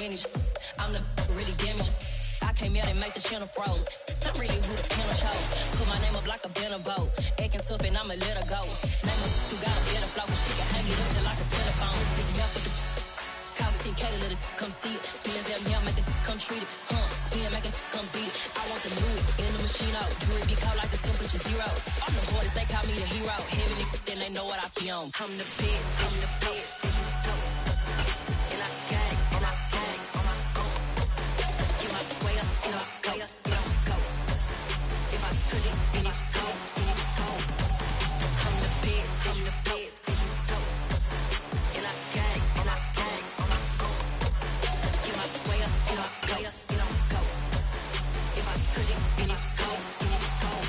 advantage. I'm the really damaged. I came out and make the channel froze. I'm really who the panel chose. Put my name up like a banner boat. Acting tough and I'ma let her go. Name her who got a better flow. She can hang it up just like a telephone. Sticky up with the cost 10K to let it come see it. Hands down here, make it come treat it. Spin, make it come beat it. I want the new in the machine out. Jewelry be caught like the temperature 0. I'm the hardest, they call me the hero. Heavy then they know what I be on. I'm the best, I'm the best. And I got it, and I got it on my own. Get my way up, and I go, and I go. If I touch it, then it's cold, then it's cold. I'm the best, I'm the best. And I got it, and I got it on my own. Get my way up, and I go, and I go. If I touch it, then it's cold, then it's cold.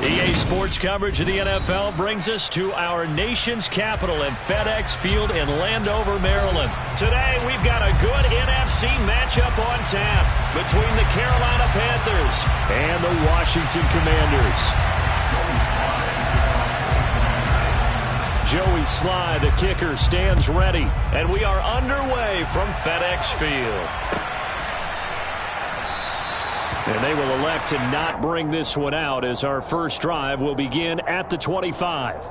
EA Sports coverage of the NFL brings us to our nation's capital at FedEx Field in Landover, Maryland. Today, we've got a good NFC matchup on tap between the Carolina Panthers and the Washington Commanders. Joey Sly, the kicker, stands ready, and we are underway from FedEx Field. And they will elect to not bring this one out as our first drive will begin at the 25.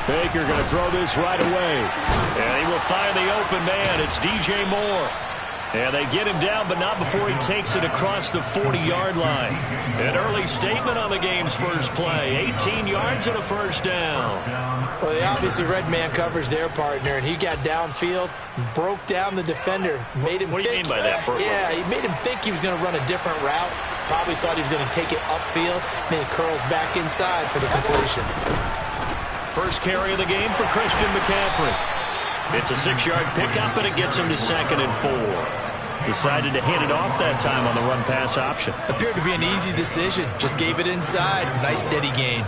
Baker going to throw this right away. And he will find the open man. It's DJ Moore. And they get him down, but not before he takes it across the 40-yard line. An early statement on the game's first play. 18 yards and a first down. Well, they obviously read man coverage their partner, and he got downfield, broke down the defender, made him What do you mean by that, Burkle? Yeah, he made him think he was going to run a different route. Probably thought he was going to take it upfield. Then he curls back inside for the completion. First carry of the game for Christian McCaffrey. It's a 6-yard pickup, and it gets him to 2nd and 4. Decided to hand it off that time on the run-pass option. Appeared to be an easy decision. Just gave it inside. Nice steady gain.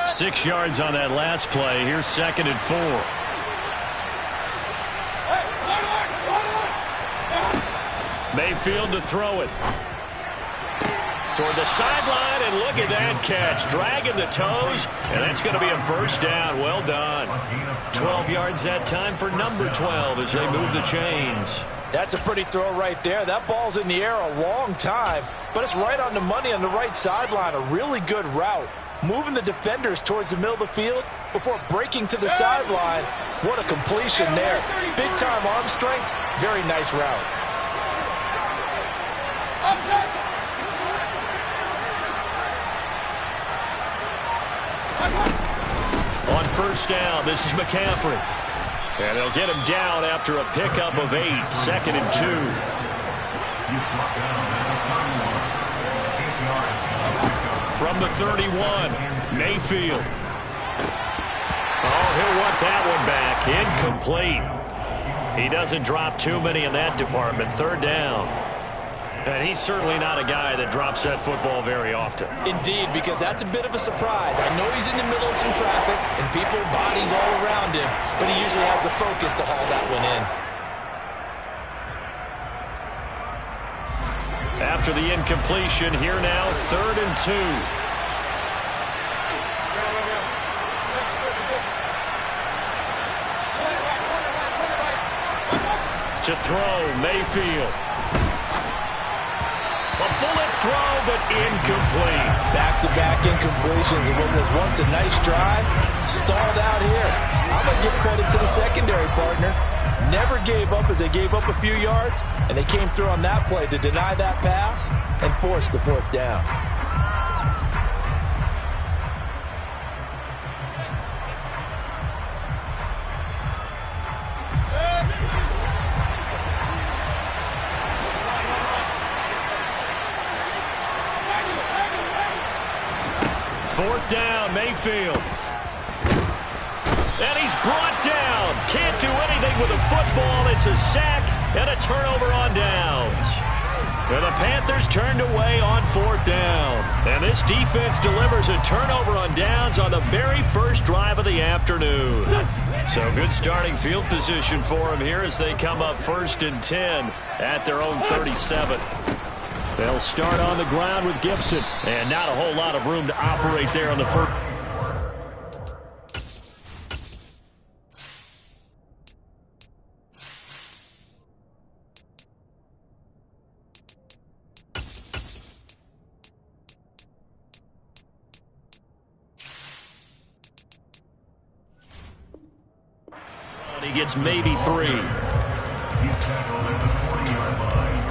Six yards on that last play. Here's 2nd and 4. Mayfield to throw it. Toward the sideline, and look at that catch. Dragging the toes, and that's going to be a first down. Well done. 12 yards that time for number 12 as they move the chains. That's a pretty throw right there. That ball's in the air a long time, but it's right on the money on the right sideline. A really good route. Moving the defenders towards the middle of the field before breaking to the sideline. What a completion there. Big-time arm strength. Very nice route. On first down, this is McCaffrey. And they'll get him down after a pickup of 8, 2nd and 2. From the 31, Mayfield. Oh, he'll want that one back. Incomplete. He doesn't drop too many in that department. 3rd down. And he's certainly not a guy that drops that football very often. Indeed, because that's a bit of a surprise. I know he's in the middle of some traffic and people, bodies all around him, but he usually has the focus to haul that one in. After the incompletion, here now, 3rd and 2. To throw, Mayfield. A bullet throw, but incomplete. Back-to-back incompletions of what was once a nice drive. Stalled out here. I'm going to give credit to the secondary partner. Never gave up as they gave up a few yards, and they came through on that play to deny that pass and force the 4th down. Fourth down, Mayfield. And he's brought down. Can't do anything with a football. It's a sack and a turnover on downs. And the Panthers turned away on 4th down. this defense delivers a turnover on downs on the very first drive of the afternoon. So good starting field position for them here as they come up 1st and 10 at their own 37. They'll start on the ground with Gibson, and not a whole lot of room to operate there on the first. He gets maybe 3. He's tackled at the 40-yard line.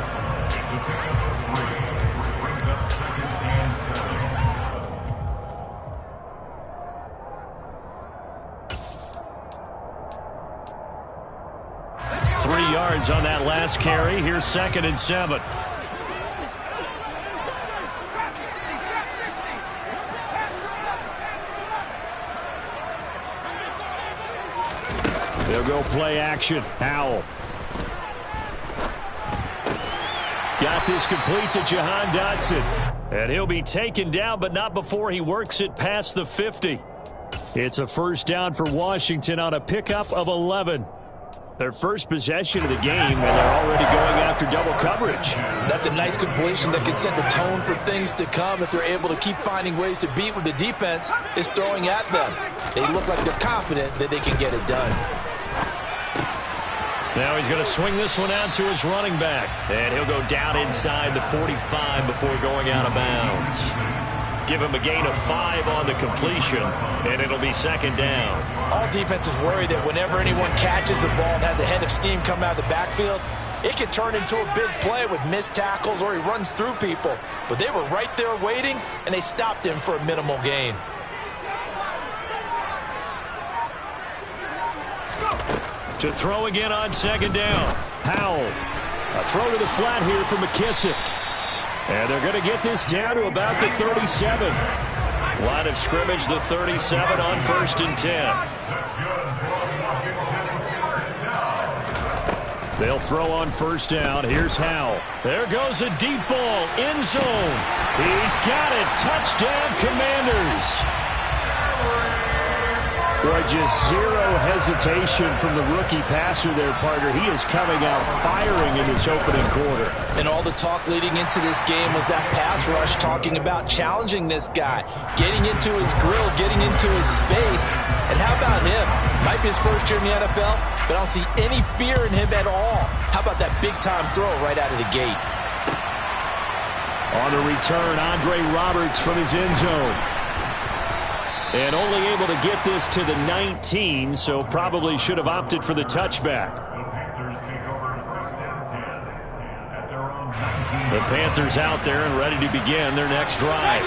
It's a second of 3, which brings up 2nd and 7. 3 yards on that last carry. Here's 2nd and 7. They'll go play action. Howell. Got this complete to Jahan Dotson. And he'll be taken down, but not before he works it past the 50. It's a first down for Washington on a pickup of 11. Their first possession of the game, and they're already going after double coverage. That's a nice completion that can set the tone for things to come if they're able to keep finding ways to beat what the defense is throwing at them. They look like they're confident that they can get it done. Now he's going to swing this one out to his running back. And he'll go down inside the 45 before going out of bounds. Give him a gain of 5 on the completion, and it'll be 2nd down. All defenses worry that whenever anyone catches the ball and has a head of steam come out of the backfield, it can turn into a big play with missed tackles or he runs through people. But they were right there waiting, and they stopped him for a minimal gain. To throw again on 2nd down. Howell. A throw to the flat here for McKissick. And they're going to get this down to about the 37. Line of scrimmage, the 37 on 1st and 10. They'll throw on 1st down. Here's Howell. There goes a deep ball. End zone. He's got it. Touchdown, Commanders. Boy, just zero hesitation from the rookie passer there, partner. He is coming out firing in this opening quarter. And all the talk leading into this game was that pass rush talking about challenging this guy, getting into his grill, getting into his space. And how about him? Might be his first year in the NFL, but I don't see any fear in him at all. How about that big-time throw right out of the gate? On the return, Andre Roberts from his end zone. And only able to get this to the 19, so probably should have opted for the touchback. The Panthers out there and ready to begin their next drive.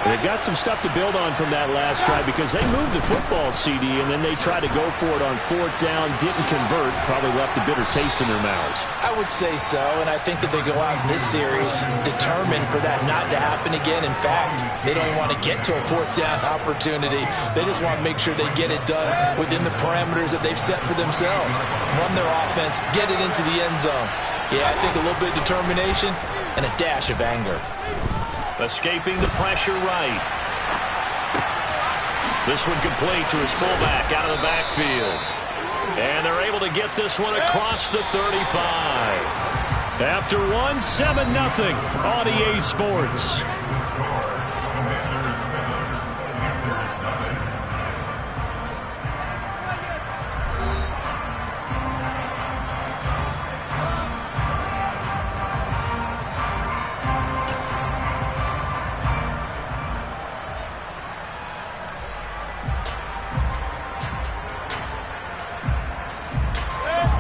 They've got some stuff to build on from that last drive because they moved the football, CD, and then they tried to go for it on 4th down, didn't convert, probably left a bitter taste in their mouths. I would say so, and I think that they go out in this series determined for that not to happen again. In fact, they don't even want to get to a 4th down opportunity. They just want to make sure they get it done within the parameters that they've set for themselves. Run their offense, get it into the end zone. Yeah, I think a little bit of determination and a dash of anger. Escaping the pressure right. This one complete to his fullback out of the backfield. And they're able to get this one across the 35. After one, 7-0 on EA Sports.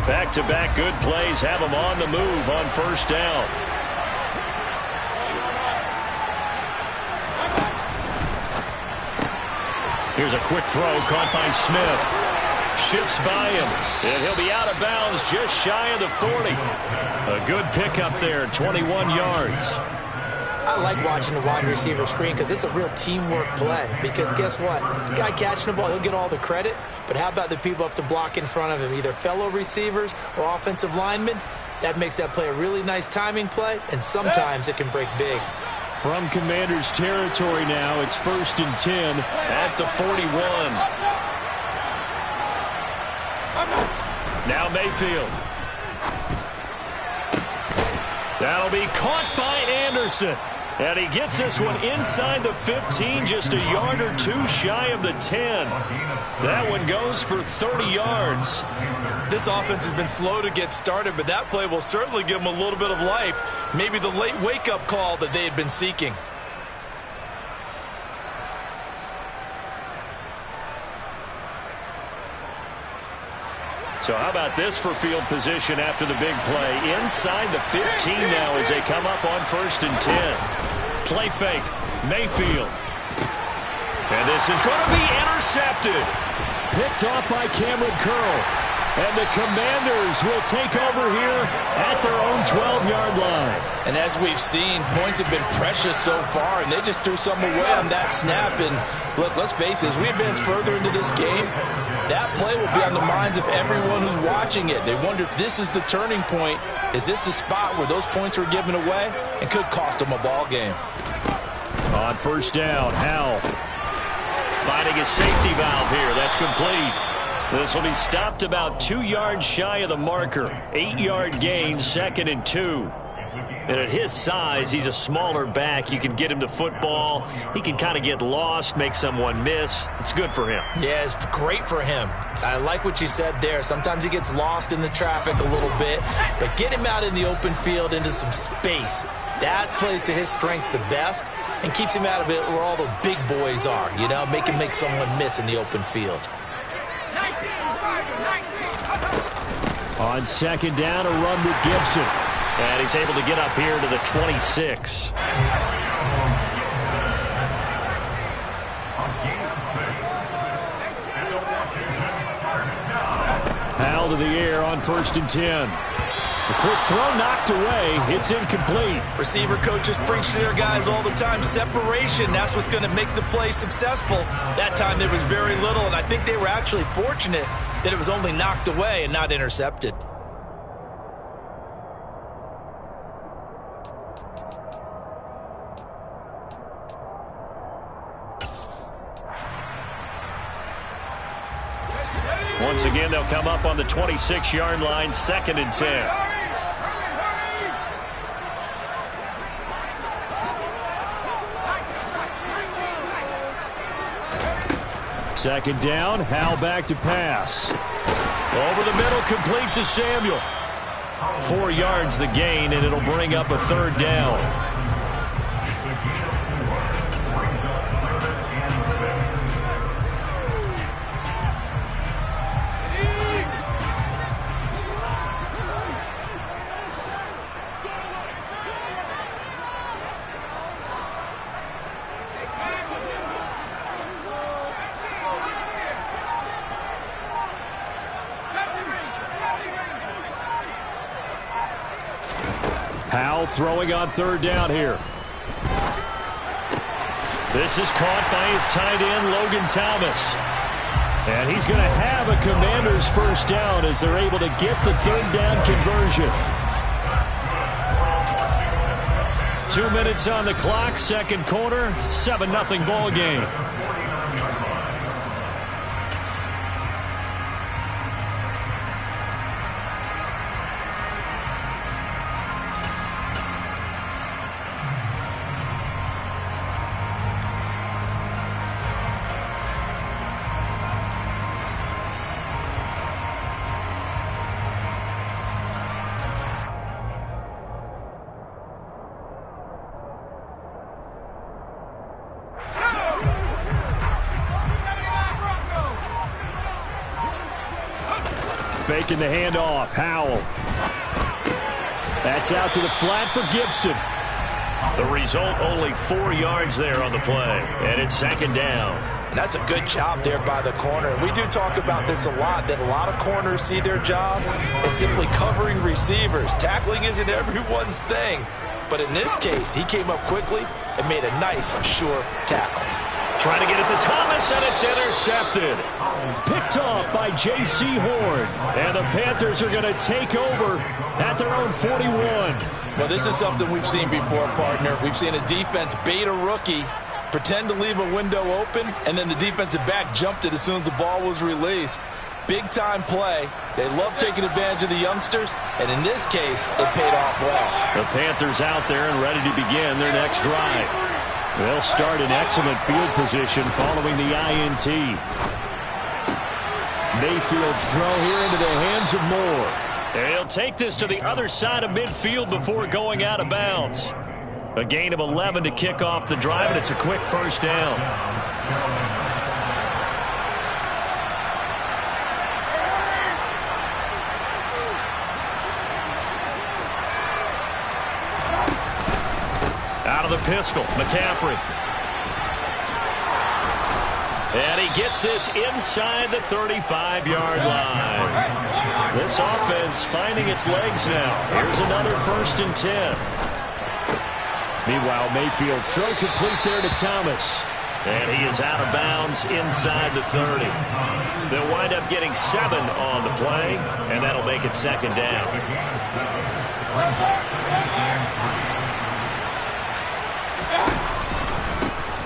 Back-to-back good plays have them on the move on 1st down. Here's a quick throw caught by Smith. Shifts by him, and he'll be out of bounds just shy of the 40. A good pickup there, 21 yards. I like watching the wide receiver screen because it's a real teamwork play. Because guess what? The guy catching the ball, he'll get all the credit. But how about the people up to block in front of him, either fellow receivers or offensive linemen? That makes that play a really nice timing play, and sometimes it can break big. From Commanders territory now, it's 1st and 10 at the 41. Now Mayfield. That'll be caught by Anderson. And he gets this one inside the 15, just a yard or two shy of the 10. That one goes for 30 yards. This offense has been slow to get started, but that play will certainly give them a little bit of life. Maybe the late wake-up call that they had been seeking. So how about this for field position after the big play? Inside the 15 now as they come up on 1st and 10. Play fake. Mayfield. And this is going to be intercepted. Picked off by Cameron Curl. And the Commanders will take over here at their own 12-yard line. And as we've seen, points have been precious so far, and they just threw some away on that snap. And look, let's face it, as we advance further into this game, that play will be on the minds of everyone who's watching it. They wonder if this is the turning point. Is this the spot where those points were given away and could cost them a ball game? On 1st down, Howell finding a safety valve here. That's complete. This will be stopped about 2 yards shy of the marker. 8-yard gain, 2nd and 2. And at his size, he's a smaller back. You can get him the football. He can kind of get lost, make someone miss. It's good for him. Yeah, it's great for him. I like what you said there. Sometimes he gets lost in the traffic a little bit, but get him out in the open field into some space. That plays to his strengths the best and keeps him out of it where all the big boys are, you know, make him make someone miss in the open field. On 2nd down, a run with Gibson. And he's able to get up here to the 26. Howell to the air on 1st and 10. The quick throw knocked away. It's incomplete. Receiver coaches preach to their guys all the time. Separation, that's what's going to make the play successful. That time there was very little, and I think they were actually fortunate that it was only knocked away and not intercepted. Once again, they'll come up on the 26-yard line, 2nd and 10. Second down, Howell back to pass. Over the middle, complete to Samuel. 4 yards the gain, and it'll bring up a 3rd down. Howell throwing on 3rd down here. This is caught by his tight end, Logan Thomas. And he's going to have a Commanders 1st down as they're able to get the 3rd down conversion. 2 minutes on the clock, 2nd quarter, 7-0 ball game. Faking the handoff, Howell. That's out to the flat for Gibson. The result, only 4 yards there on the play. And it's 2nd down. That's a good job there by the corner. We do talk about this a lot, that a lot of corners see their job as simply covering receivers. Tackling isn't everyone's thing. But in this case, he came up quickly and made a nice, sure tackle. Trying to get it to Thomas, and it's intercepted. Picked off by J.C. Horn. And the Panthers are going to take over at their own 41. Well, this is something we've seen before, partner. We've seen a defense bait a rookie, pretend to leave a window open, and then the defensive back jumped it as soon as the ball was released. Big-time play. They love taking advantage of the youngsters, and in this case, it paid off well. The Panthers out there and ready to begin their next drive. They'll start in excellent field position following the INT. Mayfield's throw here into the hands of Moore. And he'll take this to the other side of midfield before going out of bounds. A gain of 11 to kick off the drive, and it's a quick first down. Out of the pistol, McCaffrey. And he gets this inside the 35-yard line. This offense finding its legs now. Here's another 1st and 10. Meanwhile, Mayfield's throw complete there to Thomas. And he is out of bounds inside the 30. They'll wind up getting 7 on the play, and that'll make it 2nd down.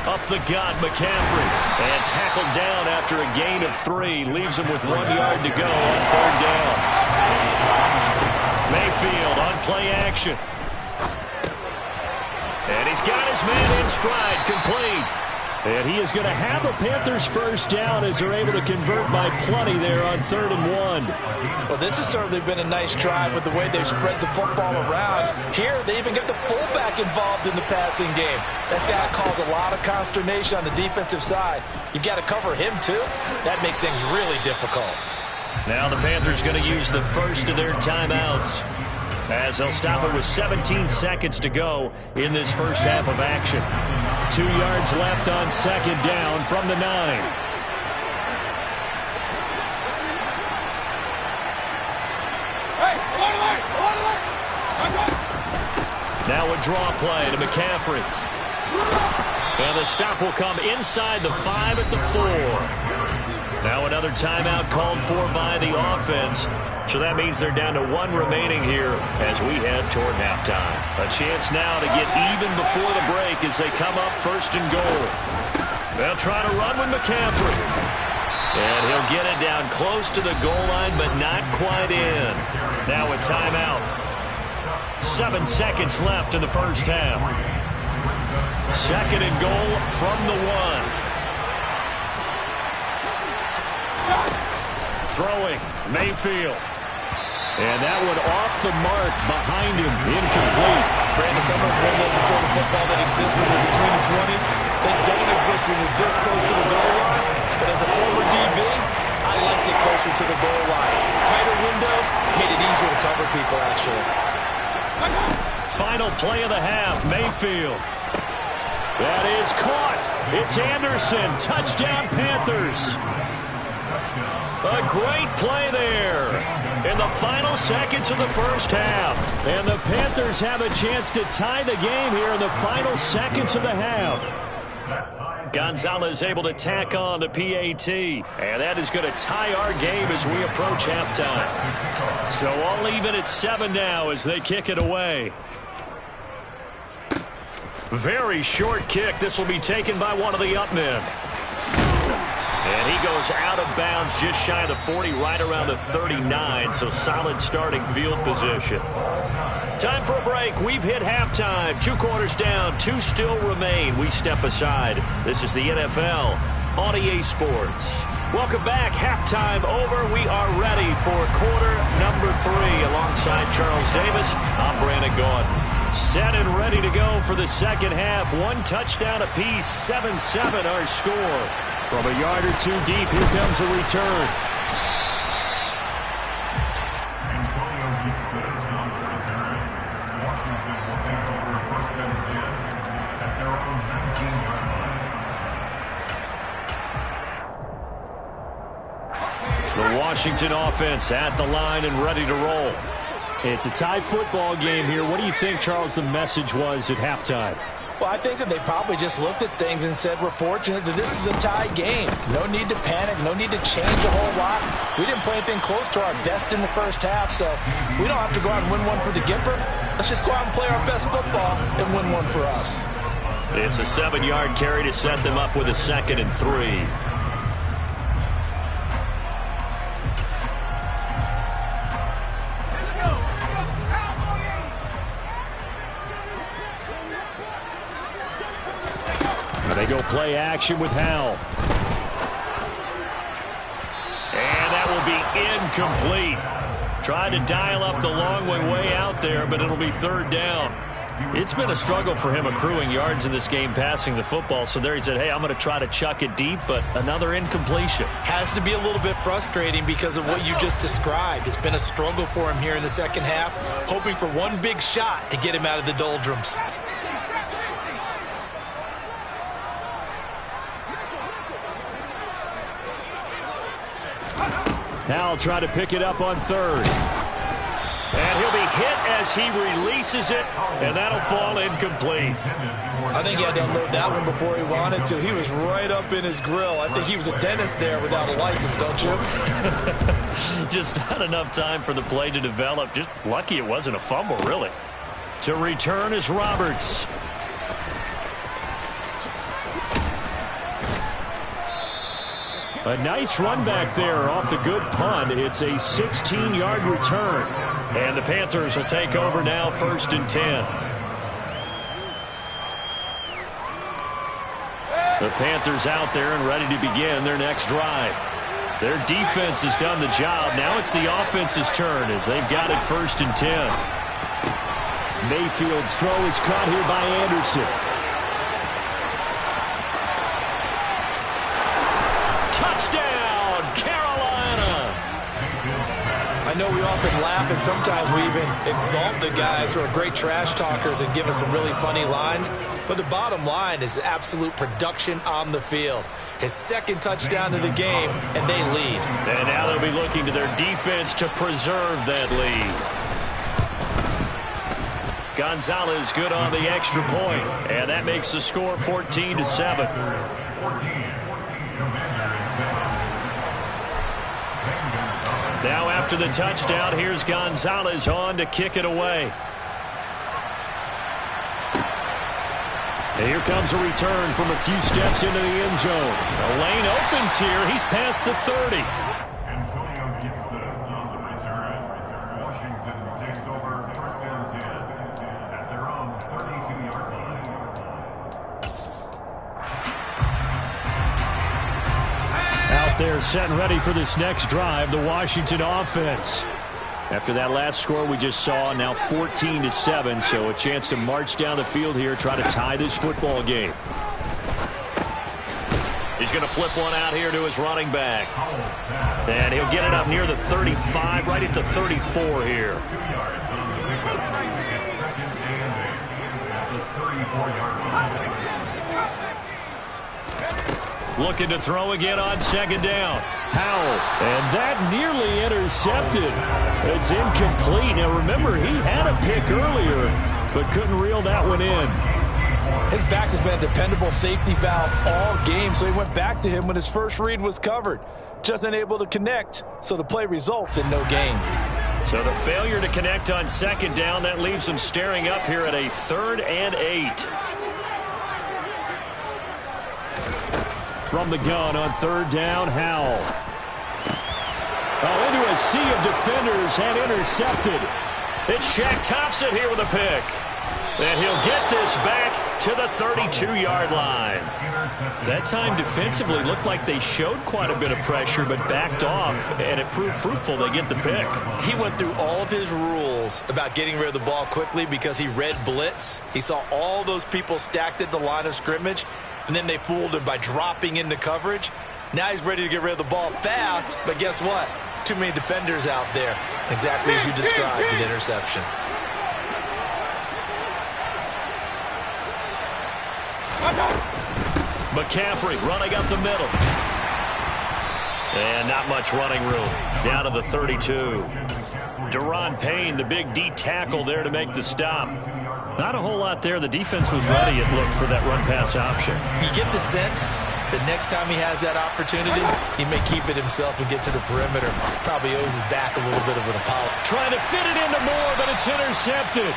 Up the gut, McCaffrey. And tackled down after a gain of 3. Leaves him with 1 yard to go on 3rd down. Mayfield on play action. And he's got his man in stride, complete. And he is going to have a Panthers first down as they're able to convert by plenty there on 3rd and 1. Well, this has certainly been a nice drive with the way they've spread the football around. Here, they even get the fullback involved in the passing game. That's got to cause a lot of consternation on the defensive side. You've got to cover him, too. That makes things really difficult. Now the Panthers going to use the first of their timeouts, as they'll stop it with 17 seconds to go in this first half of action. 2 yards left on 2nd down from the 9. Now a draw play to McCaffrey. And the stop will come inside the 5 at the 4. Now another timeout called for by the offense. So that means they're down to 1 remaining here as we head toward halftime. A chance now to get even before the break as they come up 1st and goal. They'll try to run with McCaffrey. And he'll get it down close to the goal line, but not quite in. Now a timeout. 7 seconds left in the first half. 2nd and goal from the 1. Throwing, Mayfield. And that one off the mark behind him, incomplete. Brandon, sometimes windows in terms of football that exist when you're between the 20s, they don't exist when you're this close to the goal line. But as a former DB, I liked it closer to the goal line. Tighter windows made it easier to cover people, actually. Final play of the half, Mayfield. That is caught. It's Anderson. Touchdown, Panthers. A great play there in the final seconds of the first half. And the Panthers have a chance to tie the game here in the final seconds of the half. Gonzalez able to tack on the PAT. And that is going to tie our game as we approach halftime. So all even at 7 now as they kick it away. Very short kick. This will be taken by one of the up men. And he goes out of bounds just shy of the 40, right around the 39, so solid starting field position. Time for a break. We've hit halftime. 2 quarters down, 2 still remain. We step aside. This is the NFL on EA Sports. Welcome back. Halftime over. We are ready for quarter number 3 alongside Charles Davis. I'm Brandon Gaudin. Set and ready to go for the second half. 1 touchdown apiece, 7-7 our score. From a yard or 2 deep, here comes a return. The Washington offense at the line and ready to roll. It's a tie football game here. What do you think, Charles, the message was at halftime? Well, I think that they probably just looked at things and said, we're fortunate that this is a tie game. No need to panic, no need to change a whole lot. We didn't play anything close to our best in the first half, so we don't have to go out and win one for the Gipper. Let's just go out and play our best football and win one for us. It's a 7-yard carry to set them up with a 2nd and 3. They go play action with Howell. And that will be incomplete. Trying to dial up the long way out there, but it'll be 3rd down. It's been a struggle for him accruing yards in this game passing the football. So there he said, hey, I'm going to try to chuck it deep, but another incompletion. Has to be a little bit frustrating because of what you just described. It's been a struggle for him here in the second half, hoping for one big shot to get him out of the doldrums. Now try to pick it up on 3rd. And he'll be hit as he releases it, and that'll fall incomplete. I think he had to unload that one before he wanted to. He was right up in his grill. I think he was a dentist there without a license, don't you? Just not enough time for the play to develop. Just lucky it wasn't a fumble, really. To return is Roberts. A nice run back there off the good punt. It's a 16-yard return. And the Panthers will take over now, 1st and 10. The Panthers out there and ready to begin their next drive. Their defense has done the job. Now it's the offense's turn as they've got it 1st and 10. Mayfield's throw is caught here by Anderson. Touchdown, Carolina! I know we often laugh and sometimes we even exalt the guys who are great trash talkers and give us some really funny lines. But the bottom line is absolute production on the field. His 2nd touchdown of the game, and they lead. And now they'll be looking to their defense to preserve that lead. Gonzalez good on the extra point, and that makes the score 14-7. Now after the touchdown, here's Gonzalez on to kick it away. And here comes a return from a few steps into the end zone. The lane opens here. He's past the 30. Antonio Gibson on the return. Washington takes over 1st and 10 at their own 32-yard line. Out there set and ready for this next drive, the Washington offense. After that last score we just saw, now 14-7, so a chance to march down the field here, try to tie this football game. He's going to flip one out here to his running back. And he'll get it up near the 35, right at the 34 here. 2 yards on the pickup. 2nd and 8 at the 34-yard line. Looking to throw again on 2nd down. Howell, and that nearly intercepted. It's incomplete. Now remember, he had a pick earlier, but couldn't reel that one in. His back has been a dependable safety valve all game, so he went back to him when his first read was covered. Just unable to connect, so the play results in no gain. So the failure to connect on 2nd down, that leaves them staring up here at a 3rd and 8. From the gun on 3rd down, Howell. Oh, into a sea of defenders and intercepted. It's Shaq Thompson here with a pick. And he'll get this back to the 32-yard line. That time defensively looked like they showed quite a bit of pressure but backed off, and it proved fruitful. They get the pick. He went through all of his rules about getting rid of the ball quickly because he read blitz. He saw all those people stacked at the line of scrimmage, and then they fooled him by dropping into coverage. Now he's ready to get rid of the ball fast, but guess what? Too many defenders out there. Exactly as you described, an interception. McCaffrey running up the middle. And not much running room. Down to the 32. Daron Payne, the big D tackle there to make the stop. Not a whole lot there. The defense was ready, it looked, for that run-pass option. You get the sense that next time he has that opportunity, he may keep it himself and get to the perimeter. Probably owes his back a little bit of an apology. Trying to fit it into Moore, but it's intercepted.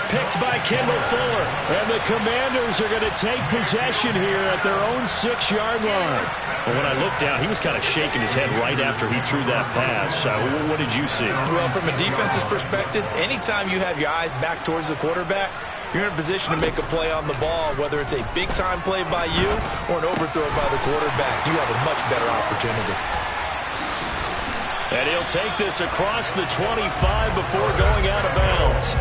Picked by Kendall Fuller. And the Commanders are going to take possession here at their own 6-yard line. Well, when I looked down, he was kind of shaking his head right after he threw that pass. What did you see? Well, from a defense's perspective, anytime you have your eyes back towards the quarterback, you're in a position to make a play on the ball, whether it's a big-time play by you or an overthrow by the quarterback. You have a much better opportunity. And he'll take this across the 25 before going out of bounds.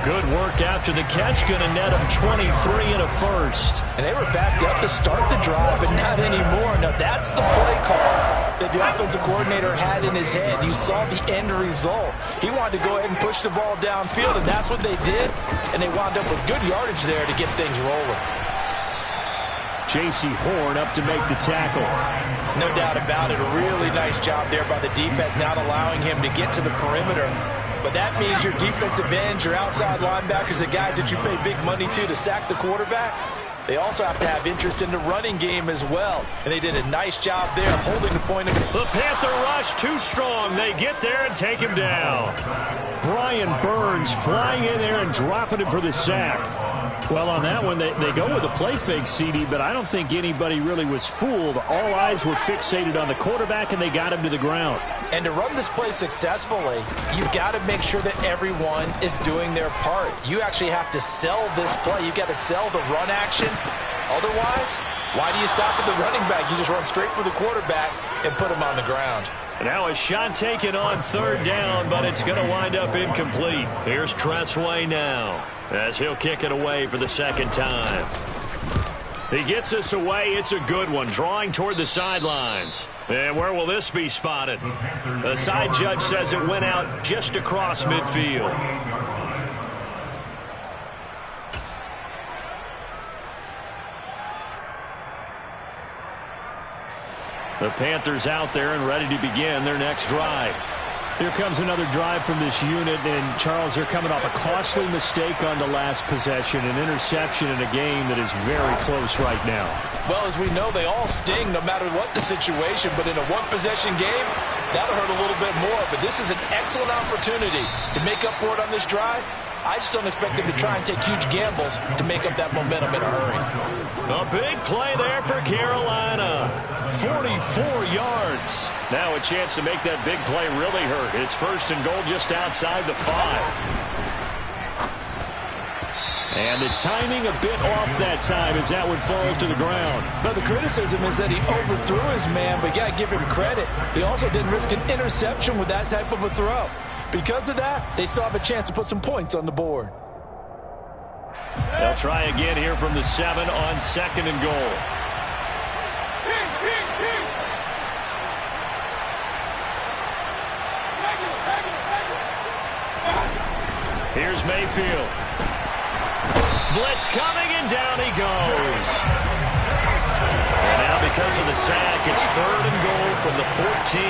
Good work after the catch, going to net him 23 and a first. And they were backed up to start the drive, but not anymore. Now, that's the play call that the offensive coordinator had in his head. You saw the end result. He wanted to go ahead and push the ball downfield, and that's what they did. And they wound up with good yardage there to get things rolling. J.C. Horn up to make the tackle. No doubt about it. A really nice job there by the defense, not allowing him to get to the perimeter. But that means your defensive ends, your outside linebackers, the guys that you pay big money to sack the quarterback, they also have to have interest in the running game as well. And they did a nice job there holding the point of it. The Panther rush too strong. They get there and take him down. Brian Burns flying in there and dropping him for the sack. Well, on that one, they go with a play fake, CD, but I don't think anybody really was fooled. All eyes were fixated on the quarterback, and they got him to the ground. And to run this play successfully, you've got to make sure that everyone is doing their part. You actually have to sell this play. You've got to sell the run action. Otherwise, why do you stop at the running back? You just run straight for the quarterback and put him on the ground. Now a shot taken on third down, but it's going to wind up incomplete. Here's Tressway now, as he'll kick it away for the second time. He gets us away. It's a good one, drawing toward the sidelines. And where will this be spotted? The side judge says it went out just across midfield. The Panthers out there and ready to begin their next drive. Here comes another drive from this unit, and Charles, they're coming off a costly mistake on the last possession, an interception in a game that is very close right now. Well, as we know, they all sting no matter what the situation, but in a one-possession game, that'll hurt a little bit more. But this is an excellent opportunity to make up for it on this drive. I just don't expect them to try and take huge gambles to make up that momentum in a hurry. A big play there for Carolina. 44 yards. Now a chance to make that big play really hurt. It's first and goal just outside the 5. And the timing a bit off that time as that one falls to the ground. But the criticism is that he overthrew his man, but you got to give him credit. He also didn't risk an interception with that type of a throw. Because of that, they still have a chance to put some points on the board. They'll try again here from the 7 on second and goal. Here's Mayfield. Blitz coming, and down he goes. And now because of the sack, it's third and goal from the 14.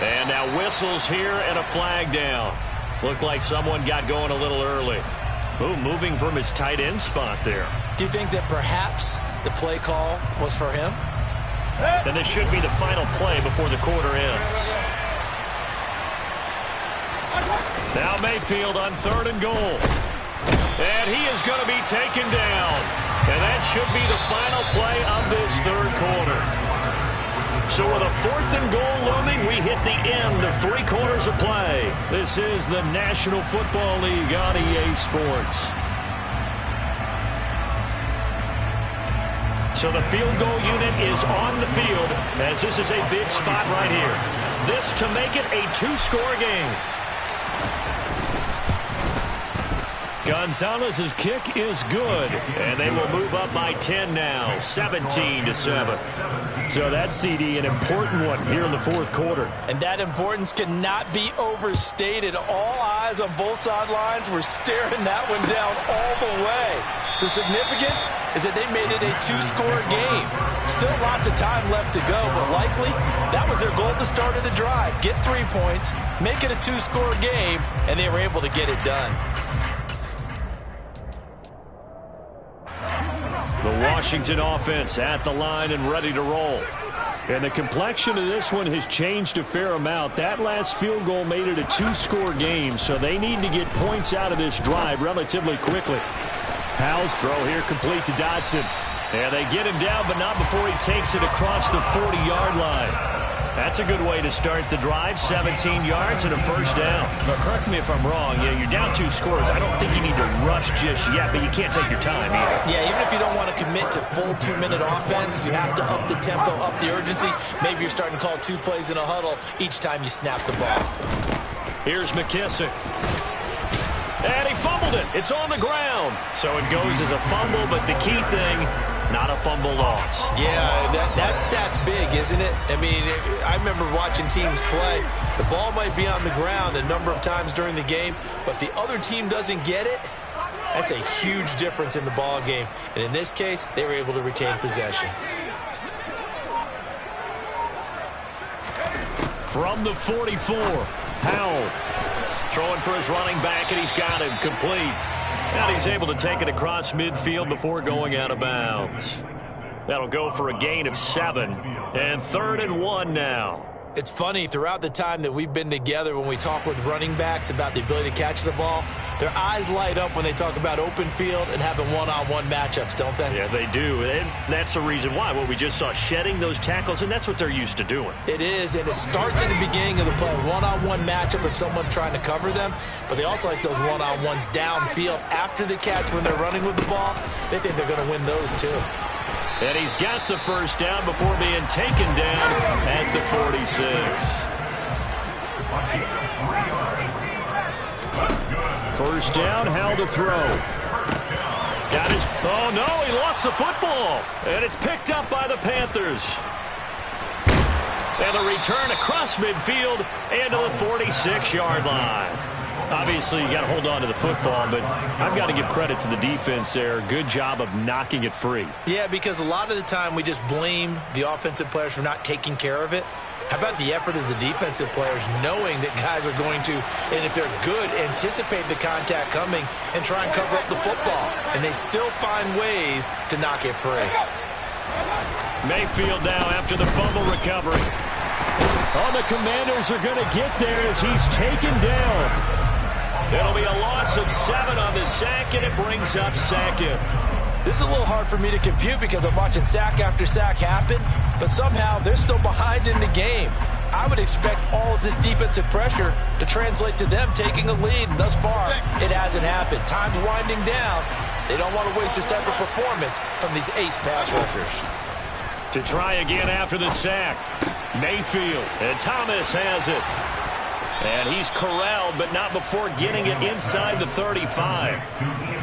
And now whistles here and a flag down. Looked like someone got going a little early. Ooh, moving from his tight end spot there. Do you think that perhaps the play call was for him? And this should be the final play before the quarter ends. Now Mayfield on third and goal. And he is going to be taken down. And that should be the final play of this third quarter. So with a fourth and goal looming, we hit the end of 3 quarters of play. This is the National Football League on EA Sports. So the field goal unit is on the field, as this is a big spot right here. This to make it a 2-score game. Gonzalez's kick is good, and they will move up by 10 now, 17-7. So that's, CD, an important one here in the fourth quarter. And that importance cannot be overstated. All eyes on both sidelines were staring that one down all the way. The significance is that they made it a two-score game. Still lots of time left to go, but likely that was their goal at the start of the drive. Get 3 points, make it a two-score game, and they were able to get it done. The Washington offense at the line and ready to roll. And the complexion of this one has changed a fair amount. That last field goal made it a two-score game, so they need to get points out of this drive relatively quickly. Powell's throw here complete to Dotson. And they get him down, but not before he takes it across the 40-yard line. That's a good way to start the drive. 17 yards and a first down. But correct me if I'm wrong. You're down 2 scores. I don't think you need to rush just yet, but you can't take your time either. Yeah, even if you don't want to commit to full 2-minute offense, you have to up the tempo, up the urgency. Maybe you're starting to call 2 plays in a huddle each time you snap the ball. Here's McKissick. And he fumbled it. It's on the ground. So it goes as a fumble, but the key thing, not a fumble loss. Yeah, that stat's big, isn't it? I mean, I remember watching teams play. The ball might be on the ground a number of times during the game, but the other team doesn't get it. That's a huge difference in the ball game. And in this case, they were able to retain possession. From the 44, Powell throwing for his running back, and he's got him complete. And he's able to take it across midfield before going out of bounds. That'll go for a gain of 7. And 3rd and 1 now. It's funny, throughout the time that we've been together, when we talk with running backs about the ability to catch the ball, their eyes light up when they talk about open field and having one-on-one matchups, don't they? Yeah, they do. And that's the reason why. What we just saw, shedding those tackles, and that's what they're used to doing. It is, and it starts at the beginning of the play. One-on-one matchup if someone's trying to cover them, but they also like those one-on-ones downfield after the catch when they're running with the ball. They think they're going to win those too. And he's got the first down before being taken down at the 46. First down, how to throw. Got his... Oh, no, he lost the football. And it's picked up by the Panthers. And a return across midfield and to the 46-yard line. Obviously, you got to hold on to the football, but I've got to give credit to the defense there. Good job of knocking it free. Yeah, because a lot of the time we just blame the offensive players for not taking care of it. How about the effort of the defensive players knowing that guys are going to, and if they're good, anticipate the contact coming and try and cover up the football. And they still find ways to knock it free. Mayfield now after the fumble recovery. Oh, the Commanders are going to get there as he's taken down. It'll be a loss of 7 on the sack, and it brings up 2nd. This is a little hard for me to compute because I'm watching sack after sack happen, but somehow they're still behind in the game. I would expect all of this defensive pressure to translate to them taking a lead, and thus far, it hasn't happened. Time's winding down. They don't want to waste this type of performance from these ace pass rushers. To try again after the sack, Mayfield, and Thomas has it. And he's corralled, but not before getting it inside the 35.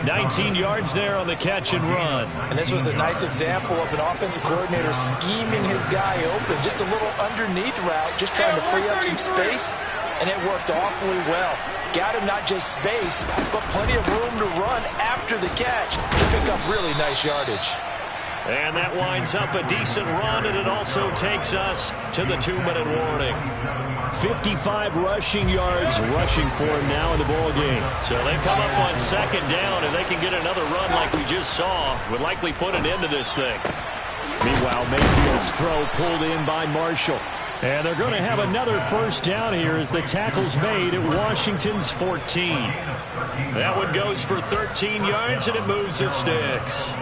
19 yards there on the catch and run. And this was a nice example of an offensive coordinator scheming his guy open. Just a little underneath route, just trying to free up some space, and it worked awfully well. Got him not just space, but plenty of room to run after the catch to pick up really nice yardage. And that winds up a decent run, and it also takes us to the 2-minute warning. 55 rushing yards rushing for him now in the ball game. So they come up on 2nd down, and they can get another run like we just saw. Would likely put an end to this thing. Meanwhile, Mayfield's throw pulled in by Marshall. And they're going to have another first down here as the tackle's made at Washington's 14. That one goes for 13 yards, and it moves the sticks.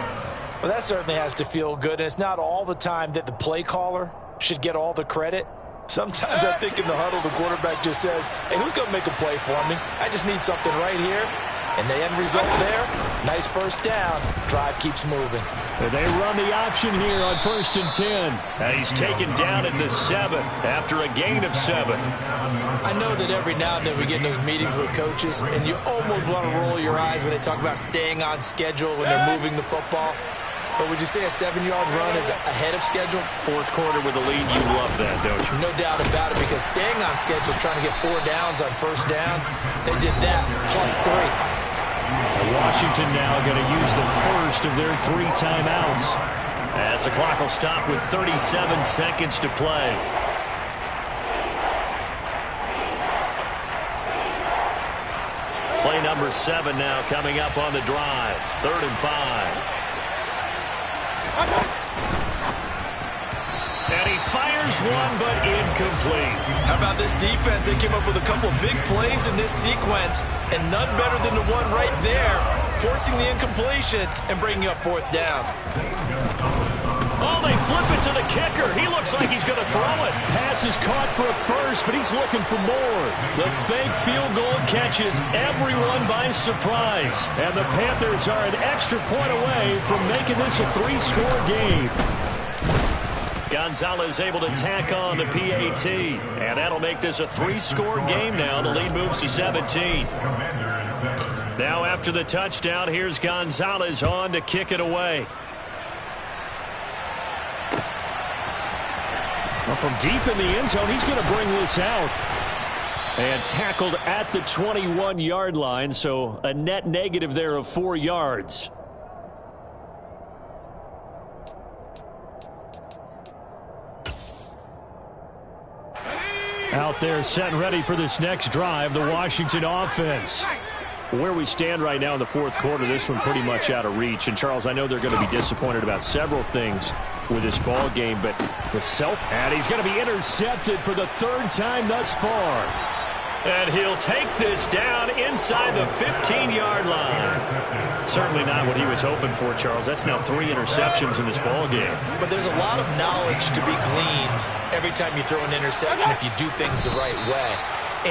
Well, that certainly has to feel good, and it's not all the time that the play caller should get all the credit. Sometimes I think in the huddle, the quarterback just says, hey, who's going to make a play for me? I just need something right here. And the end result there, nice first down. Drive keeps moving. And they run the option here on 1st and 10. And he's taken down at the 7 after a gain of 7. I know that every now and then we get in those meetings with coaches, and you almost want to roll your eyes when they talk about staying on schedule when they're moving the football. But would you say a 7-yard run is ahead of schedule? 4th quarter with a lead, you love that, don't you? No doubt about it, because staying on schedule is trying to get 4 downs on 1st down. They did that plus 3. Washington now going to use the first of their 3 timeouts, as the clock will stop with 37 seconds to play. Play number 7 now coming up on the drive. 3rd and 5. And he fires one, but incomplete. How about this defense? They came up with a couple of big plays in this sequence, and none better than the one right there, forcing the incompletion and bringing up 4th down. Oh, they flip it to the kicker. He looks like he's going to throw it. Pass is caught for a first, but he's looking for more. The fake field goal catches everyone by surprise. And the Panthers are an extra point away from making this a 3-score game. Gonzalez able to tack on the PAT. And that'll make this a 3-score game now. The lead moves to 17. Now after the touchdown, here's Gonzalez on to kick it away. Well, from deep in the end zone, he's going to bring this out. And tackled at the 21-yard line, so a net negative there of 4 yards. Out there set and ready for this next drive, the Washington offense. Where we stand right now in the 4th quarter, this one pretty much out of reach. And, Charles, I know they're going to be disappointed about several things with this ball game, but and he's going to be intercepted for the 3rd time thus far. And he'll take this down inside the 15-yard line. Certainly not what he was hoping for, Charles. That's now 3 interceptions in this ball game. But there's a lot of knowledge to be gleaned every time you throw an interception if you do things the right way.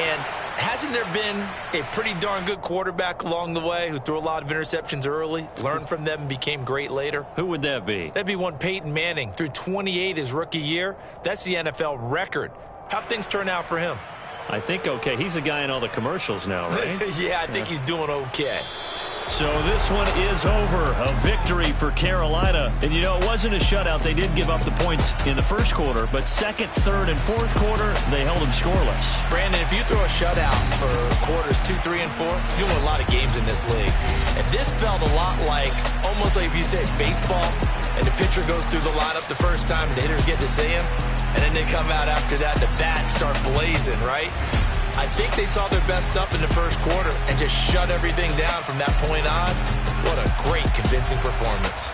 And hasn't there been a pretty darn good quarterback along the way who threw a lot of interceptions early, learned from them, and became great later? Who would that be? That'd be one Peyton Manning. Threw 28 his rookie year. That's the NFL record. How'd things turn out for him? I think okay. He's the guy in all the commercials now, right? Yeah, I think he's doing okay. So this one is over. A victory for Carolina. And, you know, it wasn't a shutout. They did give up the points in the 1st quarter, but 2nd, 3rd, and 4th quarter, they held them scoreless. Brandon, if you throw a shutout for quarters 2, 3, and 4, you win a lot of games in this league. And this felt a lot like, almost like if you say baseball, and the pitcher goes through the lineup the first time, and the hitters get to see him, and then they come out after that, the bats start blazing, right? I think they saw their best stuff in the 1st quarter and just shut everything down from that point on. What a great, convincing performance.